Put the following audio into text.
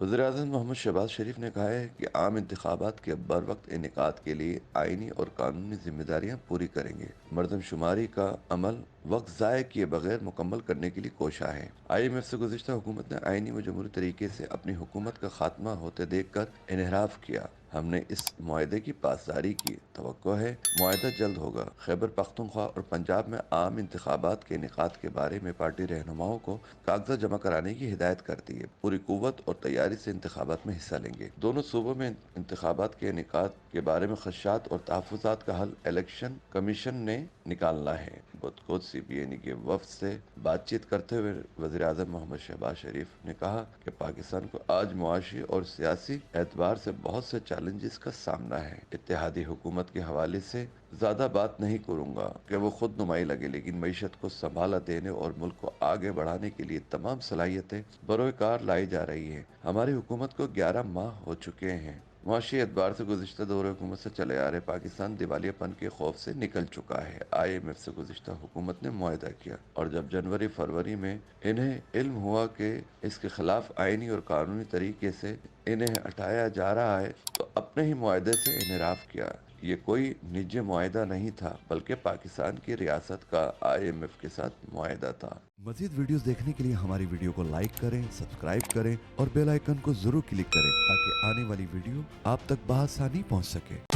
वज़ीर-ए-आज़म मोहम्मद शहबाज शरीफ ने कहा है कि आम इंतखाबात के बरवक्त इनेकाद के लिए आईनी और कानूनी जिम्मेदारियां पूरी करेंगे। मरदमशुमारी का अमल वक्त ज़ाय किए बगैर मुकम्मल करने के लिए कोशा है। IMF से गुज़िश्ता हुकूमत ने आईनी व जमहूरी तरीके से अपनी हुकूमत का खात्मा होते देख कर इनहराफ किया। हमने इस मुआहदे की पासदारी की, तवक्को है मुआहदा जल्द होगा। खैबर पख्तूनख्वा और पंजाब में आम इंतखाबात के इनेकाद के बारे में पार्टी रहनुमाओं को कागजात जमा कराने की हिदायत कर दी है। पूरी कुव्वत और तैयारी से इंतखाबात में हिस्सा लेंगे। दोनों सूबों में इंतखाबात के इनेकाद के बारे में खदशात और तहफ़्फ़ुज़ात का हल इलेक्शन कमीशन ने निकालना है। खुद CBN के वफ्द से बातचीत करते हुए वज़ीर-ए-आज़म मोहम्मद शहबाज शरीफ ने कहा कि पाकिस्तान को आज मुआशी और सियासी एतबार से बहुत से चैलेंजेस का सामना है। इत्तेहादी हुकूमत के हवाले से ज़्यादा बात नहीं करूँगा कि वो खुद नुमाई लगे, लेकिन मईशत को संभाला देने और मुल्क को आगे बढ़ाने के लिए तमाम सलाहियतें बरोकार लाई जा रही हैं। हमारी हुकूमत को 11 माह हो चुके हैं। मुआशी एतबार से गुज़िश्ता दौर हुकूमत से चले आ रहे पाकिस्तान दिवालियापन के खौफ से निकल चुका है। IMF से गुज़िश्ता हुकूमत ने मुआहदा किया और जब जनवरी फरवरी में इन्हें इल्म हुआ कि इसके खिलाफ आईनी और कानूनी तरीके से इन्हें हटाया जा रहा है, तो अपने ही मुआहदे से इनहराफ किया। ये कोई निजी मुआहदा नहीं था, बल्कि पाकिस्तान की रियासत का IMF के साथ मुआहदा था। मजीद वीडियोस देखने के लिए हमारी वीडियो को लाइक करें, सब्सक्राइब करें और बेल आइकन को जरूर क्लिक करें ताकि आने वाली वीडियो आप तक बआसानी पहुंच सके।